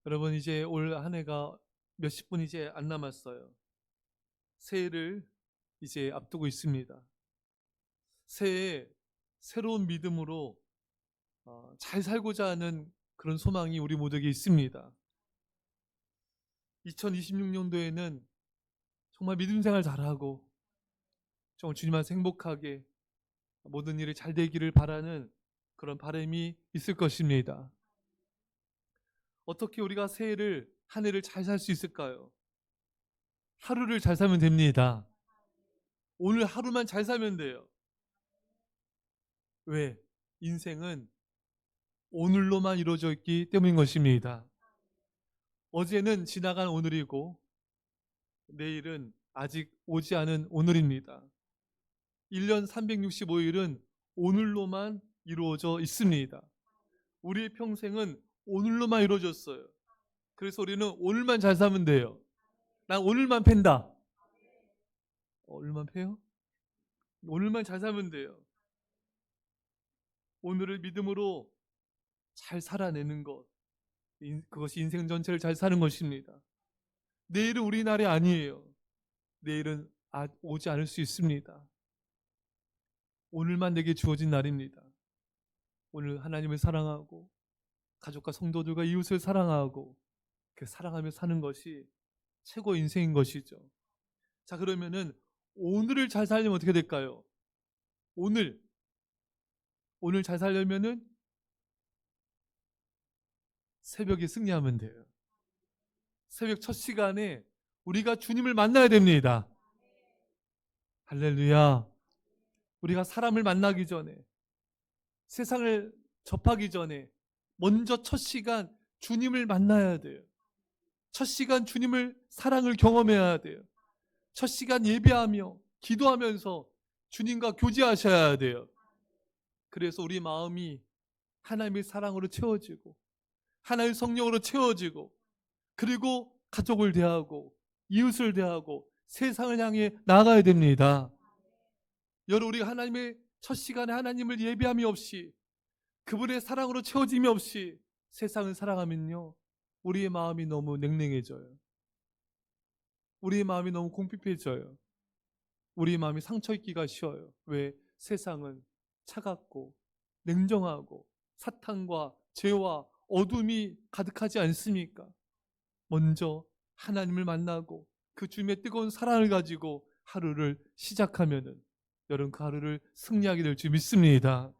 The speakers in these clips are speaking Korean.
여러분, 이제 올 한 해가 몇십 분 이제 안 남았어요. 새해를 이제 앞두고 있습니다. 새해에 새로운 믿음으로 잘 살고자 하는 그런 소망이 우리 모두에게 있습니다. 2026년도에는 정말 믿음 생활 잘하고 정말 주님 안에서 행복하게 모든 일이 잘 되기를 바라는 그런 바람이 있을 것입니다. 어떻게 우리가 새해를 한 해를 잘 살 수 있을까요? 하루를 잘 살면 됩니다. 오늘 하루만 잘 살면 돼요. 왜? 인생은 오늘로만 이루어져 있기 때문인 것입니다. 어제는 지나간 오늘이고 내일은 아직 오지 않은 오늘입니다. 1년 365일은 오늘로만 이루어져 있습니다. 우리의 평생은 오늘로만 이루어졌어요. 그래서 우리는 오늘만 잘 살면 돼요. 난 오늘만 팬다. 오늘만 패요? 오늘만 잘 살면 돼요. 오늘을 믿음으로 잘 살아내는 것, 그것이 인생 전체를 잘 사는 것입니다. 내일은 우리 날이 아니에요. 내일은 오지 않을 수 있습니다. 오늘만 내게 주어진 날입니다. 오늘 하나님을 사랑하고 가족과 성도들과 이웃을 사랑하고 그 사랑하며 사는 것이 최고 인생인 것이죠. 자, 그러면은 오늘을 잘 살려면 어떻게 될까요? 오늘 잘 살려면은 새벽에 승리하면 돼요. 새벽 첫 시간에 우리가 주님을 만나야 됩니다. 할렐루야. 우리가 사람을 만나기 전에, 세상을 접하기 전에 먼저 첫 시간 주님을 만나야 돼요. 첫 시간 주님을 사랑을 경험해야 돼요. 첫 시간 예배하며 기도하면서 주님과 교제하셔야 돼요. 그래서 우리 마음이 하나님의 사랑으로 채워지고 하나님의 성령으로 채워지고 그리고 가족을 대하고 이웃을 대하고 세상을 향해 나아가야 됩니다. 여러분, 우리가 하나님의 첫 시간에 하나님을 예배함이 없이 그분의 사랑으로 채워짐이 없이 세상을 살아가면요, 우리의 마음이 너무 냉랭해져요. 우리의 마음이 너무 궁핍해져요. 우리의 마음이 상처 입기가 쉬워요. 왜? 세상은 차갑고 냉정하고 사탄과 죄와 어둠이 가득하지 않습니까? 먼저 하나님을 만나고 그 주님의 뜨거운 사랑을 가지고 하루를 시작하면은 여러분, 그 하루를 승리하게 될 줄 믿습니다.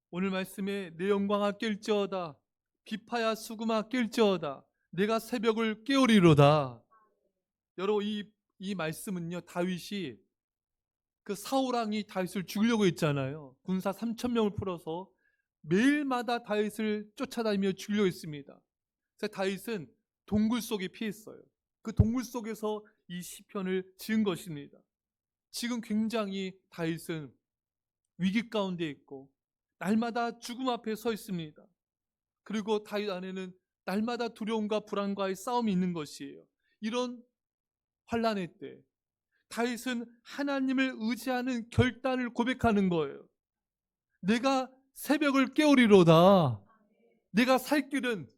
오늘 말씀에 내 영광아 깰지어다 비파야 수금아 깰지어다 내가 새벽을 깨우리로다. 여러분, 이 말씀은요, 다윗이 그 사울왕이 다윗을 죽이려고 했잖아요. 군사 3,000명을 풀어서 매일마다 다윗을 쫓아다니며 죽이려고 했습니다. 그래서 다윗은 동굴 속에 피했어요. 그 동굴 속에서 이 시편을 지은 것입니다. 지금 굉장히 다윗은 위기 가운데 있고 날마다 죽음 앞에 서 있습니다. 그리고 다윗 안에는 날마다 두려움과 불안과의 싸움이 있는 것이에요. 이런 환난의 때 다윗은 하나님을 의지하는 결단을 고백하는 거예요. 내가 새벽을 깨우리로다. 내가 살 길은,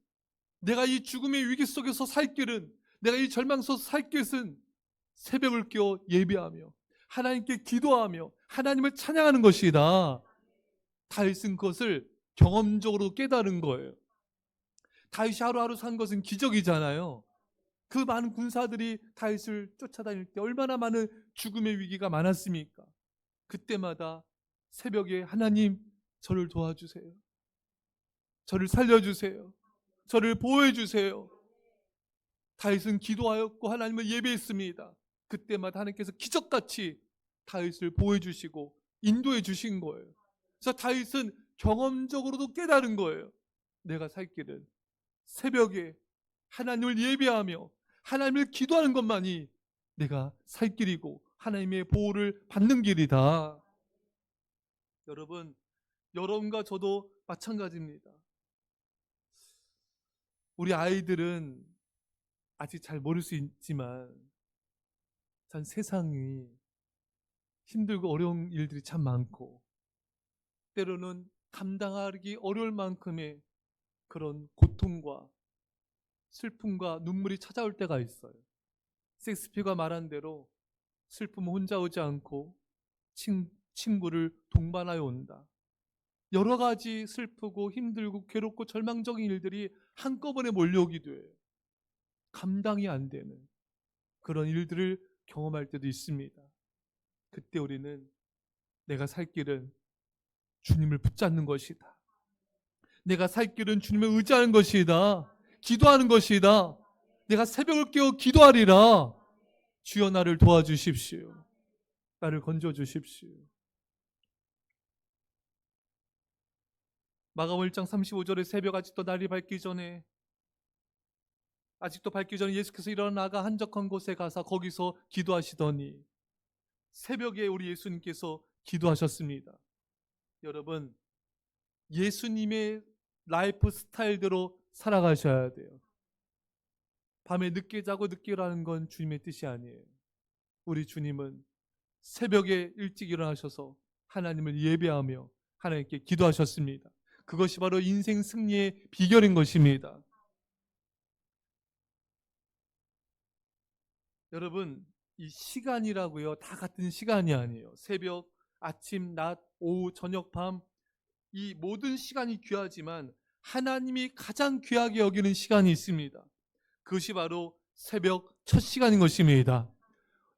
내가 이 죽음의 위기 속에서 살 길은, 내가 이 절망 속에서 살 길은 새벽을 깨워 예배하며 하나님께 기도하며 하나님을 찬양하는 것이다. 다윗은 그것을 경험적으로 깨달은 거예요. 다윗이 하루하루 산 것은 기적이잖아요. 그 많은 군사들이 다윗을 쫓아다닐 때 얼마나 많은 죽음의 위기가 많았습니까? 그때마다 새벽에 하나님, 저를 도와주세요. 저를 살려주세요. 저를 보호해주세요. 다윗은 기도하였고 하나님을 예배했습니다. 그때마다 하나님께서 기적같이 다윗을 보호해주시고 인도해주신 거예요. 그래서 다윗은 경험적으로도 깨달은 거예요. 내가 살 길은 새벽에 하나님을 예배하며 하나님을 기도하는 것만이 내가 살 길이고 하나님의 보호를 받는 길이다. 여러분, 여러분과 저도 마찬가지입니다. 우리 아이들은 아직 잘 모를 수 있지만 전 세상이 힘들고 어려운 일들이 참 많고 때로는 감당하기 어려울 만큼의 그런 고통과 슬픔과 눈물이 찾아올 때가 있어요. 셰익스피어가 말한 대로 슬픔은 혼자 오지 않고 친구를 동반하여 온다. 여러 가지 슬프고 힘들고 괴롭고 절망적인 일들이 한꺼번에 몰려오기도 해요. 감당이 안 되는 그런 일들을 경험할 때도 있습니다. 그때 우리는 내가 살 길은 주님을 붙잡는 것이다. 내가 살 길은 주님을 의지하는 것이다. 기도하는 것이다. 내가 새벽을 깨어 기도하리라. 주여 나를 도와주십시오. 나를 건져주십시오. 마가복음 1장 35절에 새벽 아직도 날이 밝기 전에 예수께서 일어나가 한적한 곳에 가서 거기서 기도하시더니 새벽에 우리 예수님께서 기도하셨습니다. 여러분, 예수님의 라이프 스타일대로 살아가셔야 돼요. 밤에 늦게 자고 늦게 일어나는 건 주님의 뜻이 아니에요. 우리 주님은 새벽에 일찍 일어나셔서 하나님을 예배하며 하나님께 기도하셨습니다. 그것이 바로 인생 승리의 비결인 것입니다. 여러분, 이 시간이라고요, 다 같은 시간이 아니에요. 새벽, 아침, 낮, 오후, 저녁, 밤, 이 모든 시간이 귀하지만 하나님이 가장 귀하게 여기는 시간이 있습니다. 그것이 바로 새벽 첫 시간인 것입니다.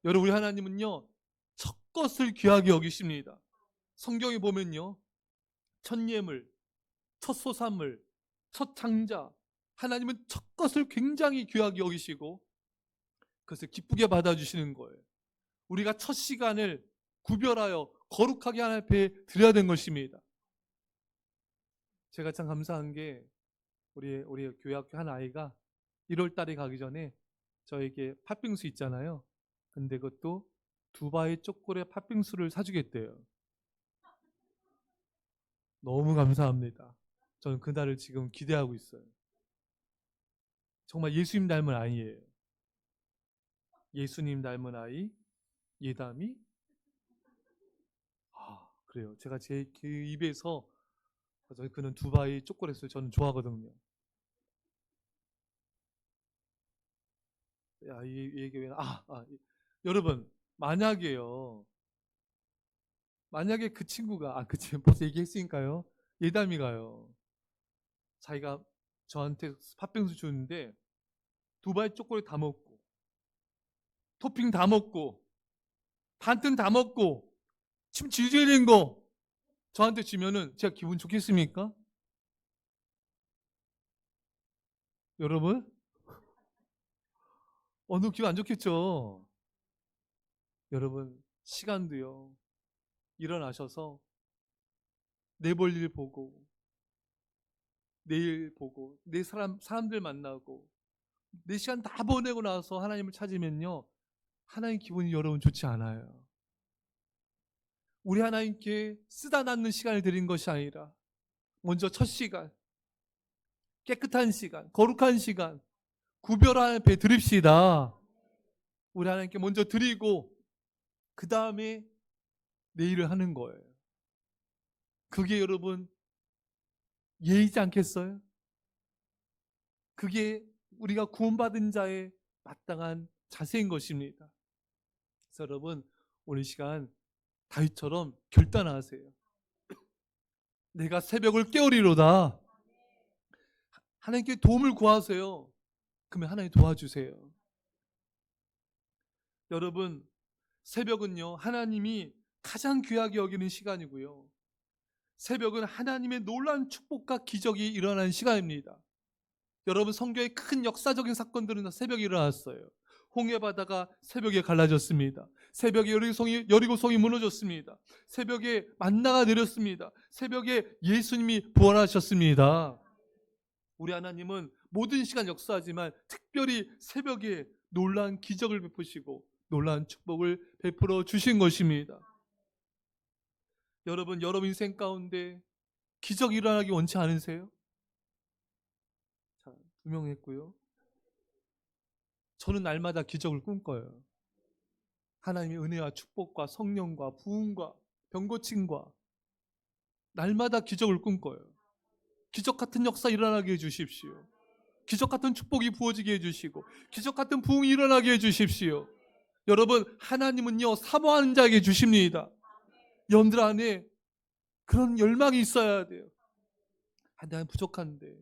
여러분, 우리 하나님은요, 첫 것을 귀하게 여기십니다. 성경에 보면요, 첫 예물, 첫 소산물, 첫 창자, 하나님은 첫 것을 굉장히 귀하게 여기시고 그것을 기쁘게 받아주시는 거예요. 우리가 첫 시간을 구별하여 거룩하게 하나님 앞에 드려야 되는 것입니다. 제가 참 감사한 게 우리 교회 학교 한 아이가 1월 달에 가기 전에 저에게 팥빙수 있잖아요. 근데 그것도 두바이 초콜릿 팥빙수를 사주겠대요. 너무 감사합니다. 저는 그날을 지금 기대하고 있어요. 정말 예수님 닮은 아이예요. 예수님 닮은 아이, 예담이. 그래요. 제가 제 입에서 그는 두바이 초콜릿을 저는 좋아하거든요. 야, 이 얘기 왜 여러분, 만약에 그 친구가 그 친구 벌써 얘기했으니까요. 예담이가요. 자기가 저한테 팥빙수 주는데 두바이 초콜릿 다 먹고 토핑 다 먹고 반튼 다 먹고 침 질질 흘린 거 저한테 주면은 제가 기분 좋겠습니까? 여러분, 어느 기분 안 좋겠죠? 여러분, 시간도요, 일어나셔서 내 볼일 보고 내일 보고 내 사람들 만나고 내 시간 다 보내고 나서 하나님을 찾으면요, 하나님 기분이 여러분 좋지 않아요. 우리 하나님께 쓰다 낳는 시간을 드린 것이 아니라 먼저 첫 시간, 깨끗한 시간, 거룩한 시간, 구별한 앞에 드립시다. 우리 하나님께 먼저 드리고 그 다음에 내 일을 하는 거예요. 그게 여러분 예의지 않겠어요? 그게 우리가 구원받은 자의 마땅한 자세인 것입니다. 그래서 여러분, 오늘 시간 다윗처럼 결단하세요. 내가 새벽을 깨우리로다. 하나님께 도움을 구하세요. 그러면 하나님 도와주세요. 여러분, 새벽은요, 하나님이 가장 귀하게 여기는 시간이고요. 새벽은 하나님의 놀라운 축복과 기적이 일어나는 시간입니다. 여러분, 성경의 큰 역사적인 사건들은 다 새벽에 일어났어요. 홍해 바다가 새벽에 갈라졌습니다. 새벽에 여리고성이 무너졌습니다. 새벽에 만나가 내렸습니다. 새벽에 예수님이 부활하셨습니다. 우리 하나님은 모든 시간 역사하지만 특별히 새벽에 놀라운 기적을 베푸시고 놀라운 축복을 베풀어 주신 것입니다. 여러분 인생 가운데 기적이 일어나기 원치 않으세요? 자, 2명 했고요. 저는 날마다 기적을 꿈꿔요. 하나님의 은혜와 축복과 성령과 부흥과 병고침과 날마다 기적을 꿈꿔요. 기적 같은 역사 일어나게 해주십시오. 기적 같은 축복이 부어지게 해주시고 기적 같은 부흥이 일어나게 해주십시오. 여러분, 하나님은요 사모하는 자에게 주십니다. 여러분들 안에 그런 열망이 있어야 돼요. 나는 부족한데,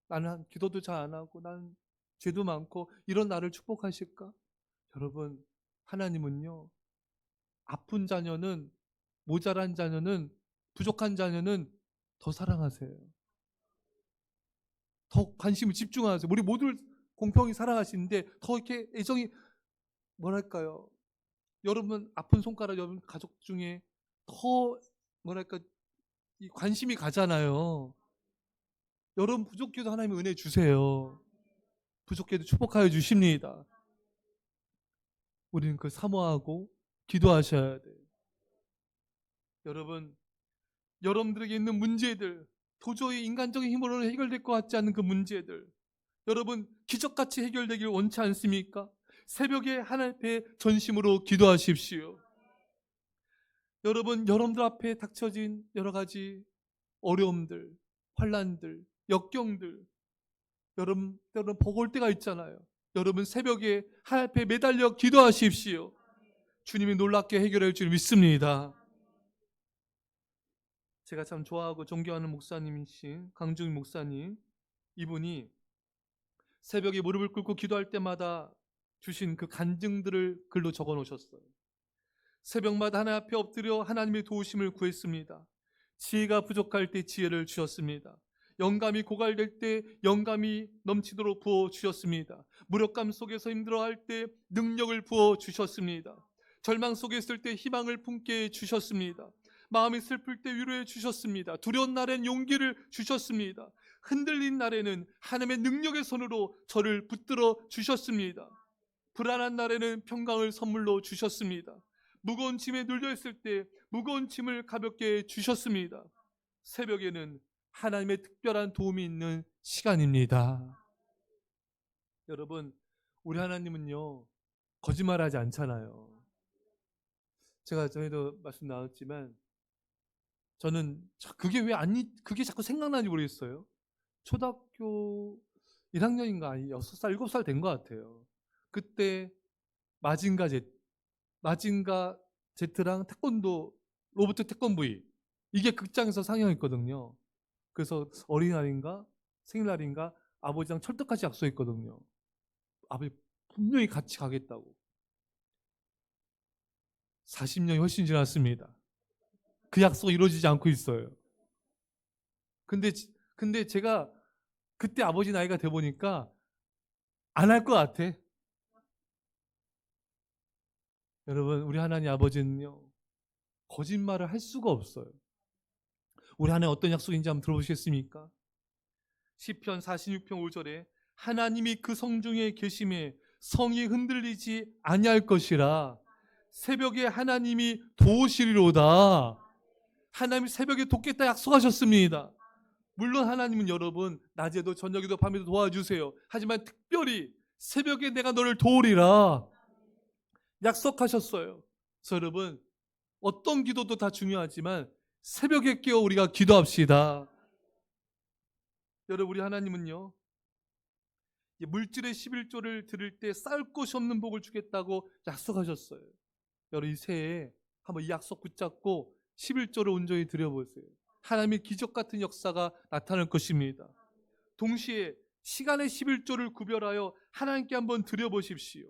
나는 기도도 잘 안 하고, 나는 죄도 많고, 이런 나를 축복하실까? 여러분, 하나님은요 아픈 자녀는, 모자란 자녀는, 부족한 자녀는 더 사랑하세요. 더 관심을 집중하세요. 우리 모두를 공평히 사랑하시는데 더 이렇게 애정이, 뭐랄까요, 여러분 아픈 손가락 여러분 가족 중에 더 뭐랄까 이 관심이 가잖아요. 여러분 부족해도 하나님 은혜 주세요. 부족해도 축복하여 주십니다. 우리는 그 사모하고 기도하셔야 돼요. 여러분, 여러분들에게 있는 문제들, 도저히 인간적인 힘으로는 해결될 것 같지 않은 그 문제들, 여러분 기적같이 해결되길 원치 않습니까? 새벽에 하나님 앞에 전심으로 기도하십시오. 여러분들 앞에 닥쳐진 여러 가지 어려움들, 환난들, 역경들, 여러분 때로는 버거울 때가 있잖아요. 여러분 새벽에 하나님 앞에 매달려 기도하십시오. 주님이 놀랍게 해결할 줄 믿습니다. 제가 참 좋아하고 존경하는 목사님이신 강중희 목사님, 이분이 새벽에 무릎을 꿇고 기도할 때마다 주신 그 간증들을 글로 적어 놓으셨어요. 새벽마다 하나님 앞에 엎드려 하나님의 도우심을 구했습니다. 지혜가 부족할 때 지혜를 주셨습니다. 영감이 고갈될 때 영감이 넘치도록 부어 주셨습니다. 무력감 속에서 힘들어할 때 능력을 부어 주셨습니다. 절망 속에 있을 때 희망을 품게 주셨습니다. 마음이 슬플 때 위로해 주셨습니다. 두려운 날엔 용기를 주셨습니다. 흔들린 날에는 하나님의 능력의 손으로 저를 붙들어 주셨습니다. 불안한 날에는 평강을 선물로 주셨습니다. 무거운 짐에 눌려있을 때 무거운 짐을 가볍게 주셨습니다. 새벽에는 하나님의 특별한 도움이 있는 시간입니다. 여러분, 우리 하나님은요 거짓말하지 않잖아요. 제가 전에도 말씀 나눴지만 저는 그게 자꾸 생각나는지 모르겠어요. 초등학교 1학년인가 6살 7살 된 것 같아요. 그때 마징가 Z랑 태권도 로버트 태권브이, 이게 극장에서 상영했거든요. 그래서 어린이날인가 생일날인가 아버지랑 철떡같이 약속했거든요. 아버지 분명히 같이 가겠다고. 40년이 훨씬 지났습니다. 그 약속이 이루어지지 않고 있어요. 근데 제가 그때 아버지 나이가 돼 보니까 안 할 것 같아. 여러분, 우리 하나님 아버지는요 거짓말을 할 수가 없어요. 우리 하나님 어떤 약속인지 한번 들어보시겠습니까? 시편 46편 5절에 하나님이 그 성중에 계심에 성이 흔들리지 아니할 것이라. 새벽에 하나님이 도우시리로다. 하나님이 새벽에 돕겠다 약속하셨습니다. 물론 하나님은 여러분 낮에도 저녁에도 밤에도 도와주세요. 하지만 특별히 새벽에 내가 너를 도우리라 약속하셨어요. 그래서 여러분 어떤 기도도 다 중요하지만 새벽에 깨어 우리가 기도합시다. 여러분, 우리 하나님은요 물질의 11조를 드릴 때 쌓을 곳이 없는 복을 주겠다고 약속하셨어요. 여러분 이 새해에 한번 이 약속 붙잡고 11조를 온전히 드려보세요. 하나님의 기적 같은 역사가 나타날 것입니다. 동시에 시간의 11조를 구별하여 하나님께 한번 드려보십시오.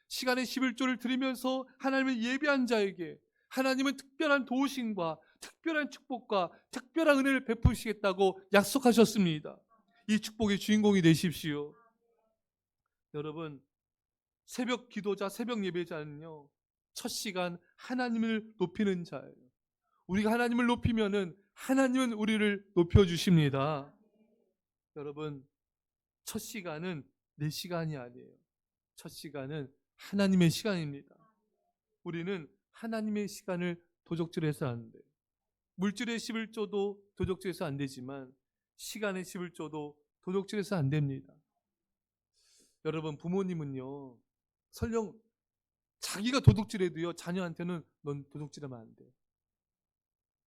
시간의 11조를 드리면서 하나님을 예배한 자에게 하나님은 특별한 도우심과 특별한 축복과 특별한 은혜를 베푸시겠다고 약속하셨습니다. 이 축복의 주인공이 되십시오. 여러분, 새벽 기도자, 새벽 예배자는요 첫 시간 하나님을 높이는 자예요. 우리가 하나님을 높이면은 하나님은 우리를 높여주십니다. 여러분, 첫 시간은 내 시간이 아니에요. 첫 시간은 하나님의 시간입니다. 우리는 하나님의 시간을 도적질해서 안 돼요. 물질의 11조도 도적질해서 안 되지만 시간의 11조도 도적질해서 안 됩니다. 여러분, 부모님은요 설령 자기가 도둑질해도요 자녀한테는 넌 도둑질하면 안 돼.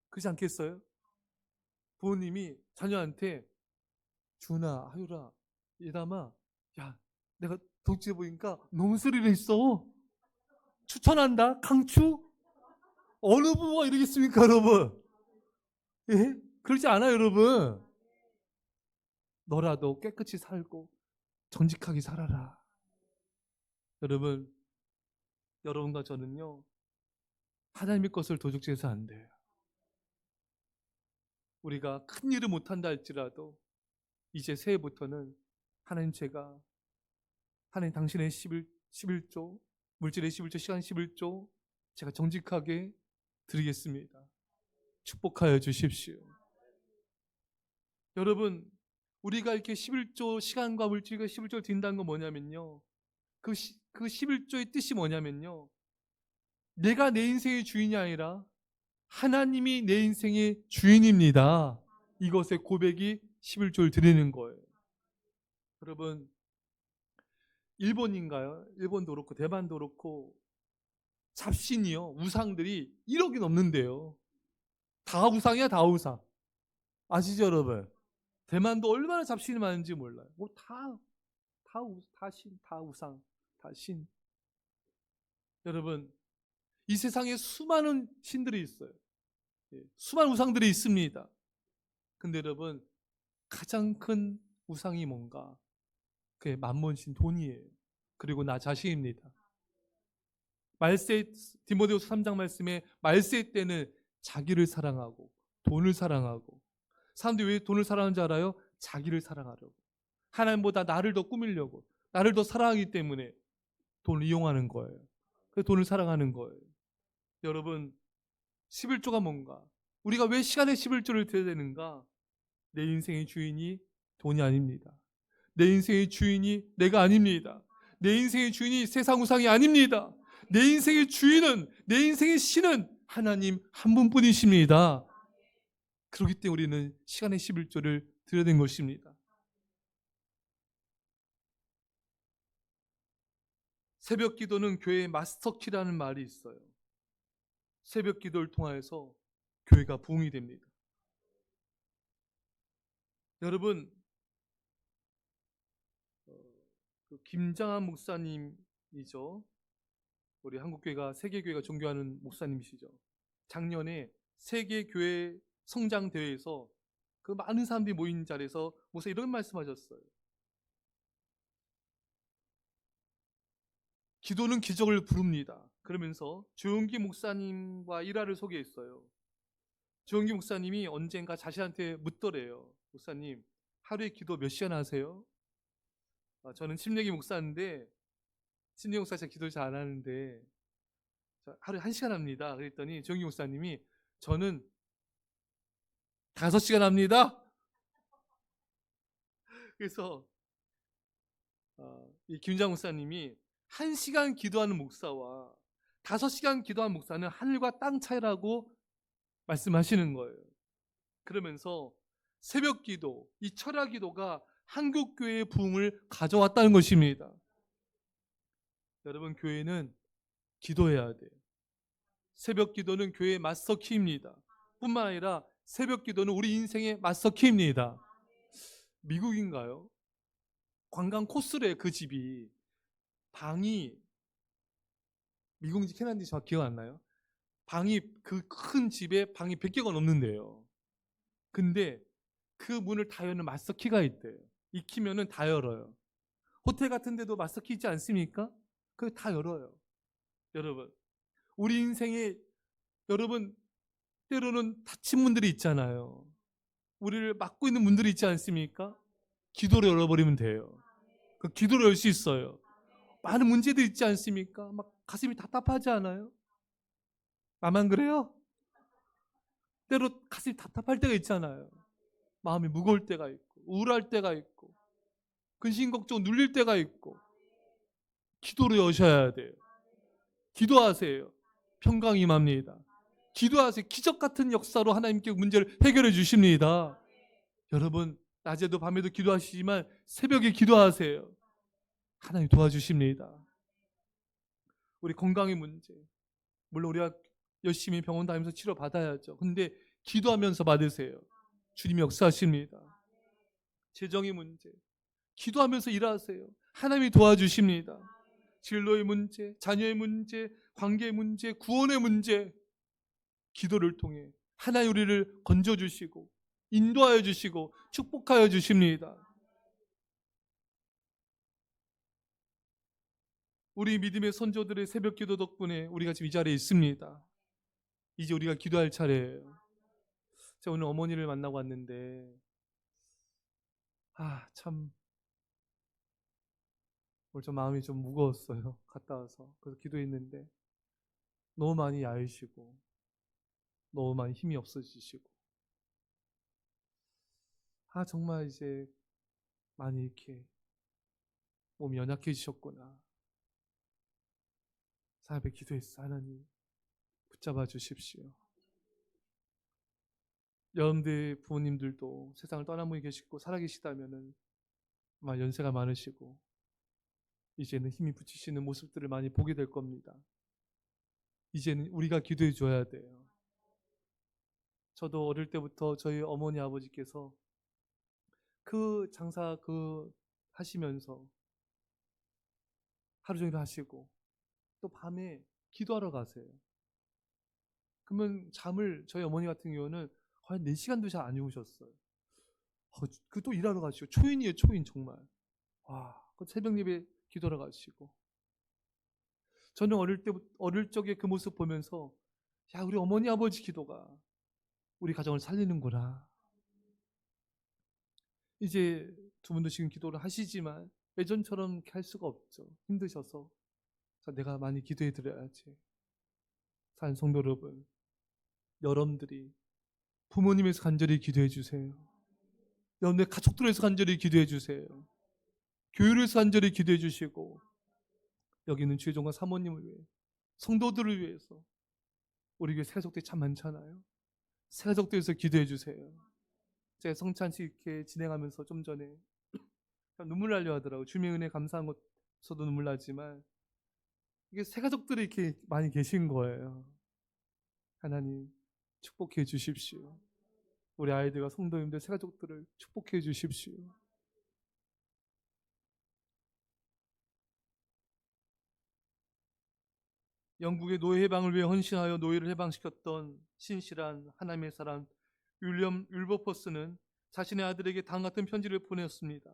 그렇지 않겠어요? 부모님이 자녀한테 준아, 하율아, 예담아, 야, 내가 독지에 보니까 농수리를 했어. 추천한다. 강추? 어느 부모가 이러겠습니까, 여러분? 예? 그러지 않아요, 여러분. 너라도 깨끗이 살고 정직하게 살아라. 여러분, 여러분과 저는요, 하나님의 것을 도둑질해서 안 돼요. 우리가 큰 일을 못한다 할지라도 이제 새해부터는 하나님, 제가 하나님 당신의 11조, 물질의 11조, 시간 11조 제가 정직하게 드리겠습니다. 축복하여 주십시오. 여러분, 우리가 이렇게 11조, 시간과 물질과 11조를 드린다는 건 뭐냐면요, 그 11조의 뜻이 뭐냐면요, 내가 내 인생의 주인이 아니라 하나님이 내 인생의 주인입니다. 이것의 고백이 11조를 드리는 거예요. 여러분, 일본인가요? 일본도 그렇고 대만도 그렇고 잡신이요, 우상들이 1억이 넘는데요. 다 우상이야, 다 우상. 아시죠, 여러분? 대만도 얼마나 잡신이 많은지 몰라요. 뭐 다 신, 다 우상, 다 신. 여러분, 이 세상에 수많은 신들이 있어요. 수많은 우상들이 있습니다. 근데 여러분, 가장 큰 우상이 뭔가? 그게 만몬신, 돈이에요. 그리고 나 자신입니다. 말세, 디모데후서 3장 말씀에 말세 때는 자기를 사랑하고 돈을 사랑하고, 사람들이 왜 돈을 사랑하는지 알아요? 자기를 사랑하려고, 하나님보다 나를 더 꾸미려고, 나를 더 사랑하기 때문에 돈을 이용하는 거예요. 그래서 돈을 사랑하는 거예요. 여러분, 11조가 뭔가? 우리가 왜 시간에 11조를 드려야 되는가? 내 인생의 주인이 돈이 아닙니다. 내 인생의 주인이 내가 아닙니다. 내 인생의 주인이 세상 우상이 아닙니다. 내 인생의 주인은, 내 인생의 신은 하나님 한 분뿐이십니다. 그렇기 때문에 우리는 시간의 11조를 드려야 되는 것입니다. 새벽 기도는 교회의 마스터키라는 말이 있어요. 새벽 기도를 통하여서 교회가 부흥이 됩니다. 여러분, 김장한 목사님이죠. 우리 한국교회가, 세계교회가 존경하는 목사님이시죠. 작년에 세계교회 성장대회에서 그 많은 사람들이 모인 자리에서 목사 이런 말씀하셨어요. 기도는 기적을 부릅니다. 그러면서 조용기 목사님과 일화를 소개했어요. 조용기 목사님이 언젠가 자신한테 묻더래요. 목사님, 하루에 기도 몇 시간 하세요? 저는 침례기 목사인데, 침례기 목사 제가 기도 잘 안 하는데 하루에 1시간 합니다. 그랬더니 조용기 목사님이, 저는 5시간 합니다. 그래서 이 김장 목사님이 1시간 기도하는 목사와 5시간 기도하는 목사는 하늘과 땅 차이라고 말씀하시는 거예요. 그러면서 새벽 기도, 이 철야 기도가 한국 교회의 부흥을 가져왔다는 것입니다. 여러분, 교회는 기도해야 돼요. 새벽 기도는 교회의 마스터키입니다. 뿐만 아니라 새벽 기도는 우리 인생의 마스터키입니다. 미국인가요? 관광 코스래. 그 집이, 방이, 미국인지 캐나다인지 정확히 기억 안 나요. 방이, 그 큰 집에 방이 100개가 넘는데요. 근데 그 문을 다 여는 마스터키가 있대요. 익히면은 다 열어요. 호텔 같은 데도 마스터키 있지 않습니까? 그거 다 열어요. 여러분, 우리 인생에, 여러분, 때로는 닫힌 문들이 있잖아요. 우리를 막고 있는 문들이 있지 않습니까? 기도로 열어버리면 돼요. 그 기도로 열 수 있어요. 많은 문제들이 있지 않습니까? 막 가슴이 답답하지 않아요? 나만 그래요? 때로 가슴이 답답할 때가 있잖아요. 마음이 무거울 때가 있고, 우울할 때가 있고, 근심 걱정 눌릴 때가 있고, 기도로 여셔야 돼요. 기도하세요. 평강 임합니다. 기도하세요. 기적 같은 역사로 하나님께 문제를 해결해 주십니다. 여러분, 낮에도 밤에도 기도하시지만 새벽에 기도하세요. 하나님 도와주십니다. 우리 건강의 문제, 물론 우리가 열심히 병원 다니면서 치료 받아야죠. 근데 기도하면서 받으세요. 주님이 역사하십니다. 재정의 문제, 기도하면서 일하세요. 하나님이 도와주십니다. 진로의 문제, 자녀의 문제, 관계의 문제, 구원의 문제, 기도를 통해 하나님 우리를 건져주시고 인도하여 주시고 축복하여 주십니다. 우리 믿음의 선조들의 새벽 기도 덕분에 우리가 지금 이 자리에 있습니다. 이제 우리가 기도할 차례예요. 제가 오늘 어머니를 만나고 왔는데 참 오늘 좀 마음이 좀 무거웠어요. 갔다 와서. 그래서 기도했는데 너무 많이 야위시고 너무 많이 힘이 없어지시고 정말 이제 많이 이렇게 몸이 연약해지셨구나. 사업에 기도했어. 하나님 붙잡아 주십시오. 여러분들 부모님들도 세상을 떠난 분이 계시고 살아계시다면은 아마 연세가 많으시고 이제는 힘이 붙이시는 모습들을 많이 보게 될 겁니다. 이제는 우리가 기도해 줘야 돼요. 저도 어릴 때부터 저희 어머니 아버지께서 그 장사 하시면서 하루 종일 하시고 또 밤에 기도하러 가세요. 그러면 잠을 저희 어머니 같은 경우는 거의 4시간도 잘 안 주무셨어요. 그 또 일하러 가시고 초인이에요, 초인 정말. 그 새벽 예배 기도하러 가시고. 저는 어릴 적에 그 모습 보면서 우리 어머니 아버지 기도가 우리 가정을 살리는구나. 이제 두 분도 지금 기도를 하시지만 예전처럼 이렇게 할 수가 없죠. 힘드셔서. 내가 많이 기도해 드려야지. 사는 성도 여러분, 여러분들이 부모님에서 간절히 기도해 주세요. 여러분의 가족들에서 간절히 기도해 주세요. 교회에서 간절히 기도해 주시고 여기 있는 주의종과 사모님을 위해 성도들을 위해서 우리 교회 새가족들이 참 많잖아요. 새가족들에서 기도해 주세요. 제가 성찬식 이렇게 진행하면서 좀 전에 눈물 나려 하더라고요. 주님의 은혜 감사한 것서도 눈물 나지만 이게 새가족들이 이렇게 많이 계신 거예요. 하나님 축복해 주십시오. 우리 아이들과 성도님들 새가족들을 축복해 주십시오. 영국의 노예 해방을 위해 헌신하여 노예를 해방시켰던 신실한 하나님의 사람 윌리엄 윌버포스는 자신의 아들에게 다음 같은 편지를 보냈습니다.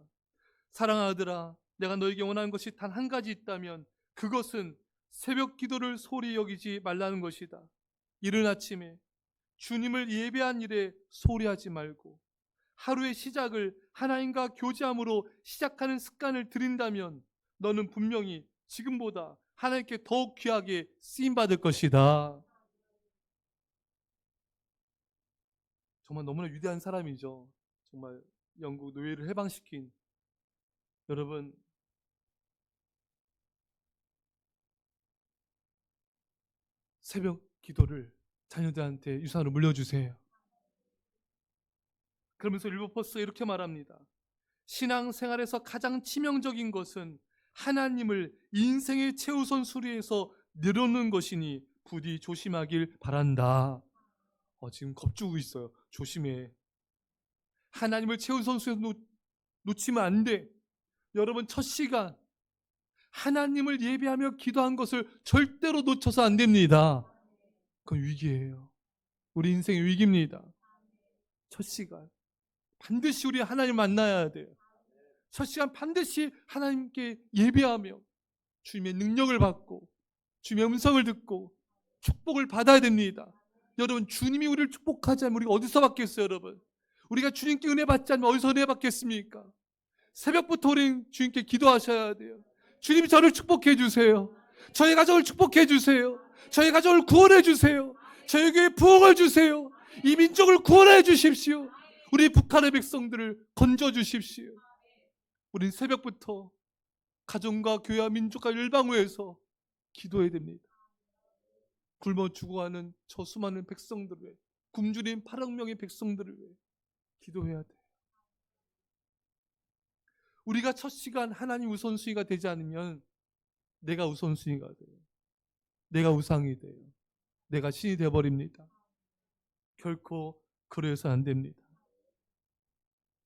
사랑하는 아들아, 내가 너에게 원하는 것이 단 한 가지 있다면 그것은 새벽 기도를 소홀히 여기지 말라는 것이다. 이른 아침에 주님을 예배한 일에 소홀히 하지 말고 하루의 시작을 하나님과 교제함으로 시작하는 습관을 들인다면 너는 분명히 지금보다 하나님께 더욱 귀하게 쓰임받을 것이다. 정말 너무나 위대한 사람이죠. 정말 영국 노예를 해방시킨. 여러분, 새벽 기도를 자녀들한테 유산으로 물려주세요. 그러면서 윌버포스가 이렇게 말합니다. 신앙생활에서 가장 치명적인 것은 하나님을 인생의 최우선 순위에서 내려놓는 것이니 부디 조심하길 바란다. 지금 겁주고 있어요. 조심해. 하나님을 최우선 순위에 놓치면 안 돼. 여러분, 첫 시간 하나님을 예배하며 기도한 것을 절대로 놓쳐서 안 됩니다. 그건 위기예요. 우리 인생의 위기입니다. 첫 시간 반드시 우리 하나님 만나야 돼요. 첫 시간 반드시 하나님께 예배하며 주님의 능력을 받고 주님의 음성을 듣고 축복을 받아야 됩니다. 여러분, 주님이 우리를 축복하지 않으면 우리가 어디서 받겠어요? 여러분, 우리가 주님께 은혜 받지 않으면 어디서 은혜 받겠습니까? 새벽부터 우리 주님께 기도하셔야 돼요. 주님, 저를 축복해 주세요. 저희 가정을 축복해 주세요. 저희 가정을 구원해 주세요. 저에게 부흥을 주세요. 이 민족을 구원해 주십시오. 우리 북한의 백성들을 건져 주십시오. 우린 새벽부터 가정과 교회와 민족과 열방을 서 기도해야 됩니다. 굶어 죽어가는 저 수많은 백성들을 위해, 굶주린 8억 명의 백성들을 위해 기도해야 돼요. 우리가 첫 시간 하나님 우선순위가 되지 않으면 내가 우선순위가 돼요. 내가 우상이 돼요. 내가 신이 되어버립니다. 결코 그래서 안 됩니다.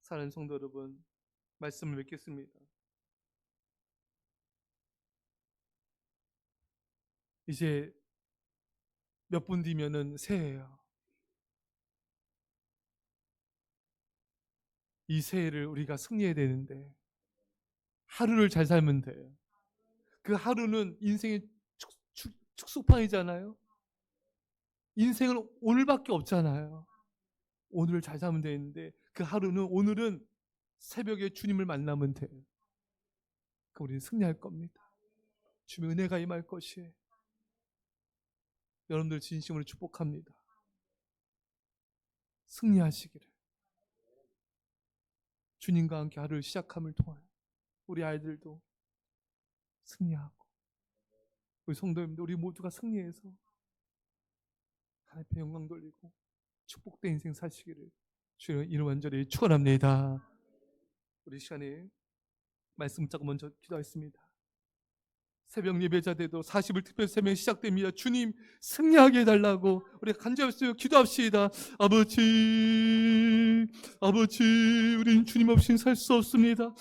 사랑하는 성도 여러분, 말씀을 맺겠습니다. 이제 몇 분 뒤면은 새해예요. 이 새해를 우리가 승리해야 되는데 하루를 잘 살면 돼요. 그 하루는 인생의 축소판이잖아요. 인생은 오늘밖에 없잖아요. 오늘을 잘 살면 되는데 그 하루는 오늘은 새벽에 주님을 만나면 돼요. 그 우리는 승리할 겁니다. 주님의 은혜가 임할 것이에요. 여러분들 진심으로 축복합니다. 승리하시기를. 주님과 함께 하루를 시작함을 통하여 우리 아이들도 승리하고 우리 성도님들 우리 모두가 승리해서 하나님께 영광 돌리고 축복된 인생 사시기를 주의 이름 완전히 축원합니다. 우리 시간에 말씀 듣고 먼저 기도하겠습니다. 새벽 예배자 때도 40일 특별 새벽이 시작됩니다. 주님 승리하게 해달라고 우리 간절히 기도합시다. 아버지, 아버지, 우리는 주님 없이는 살 수 없습니다.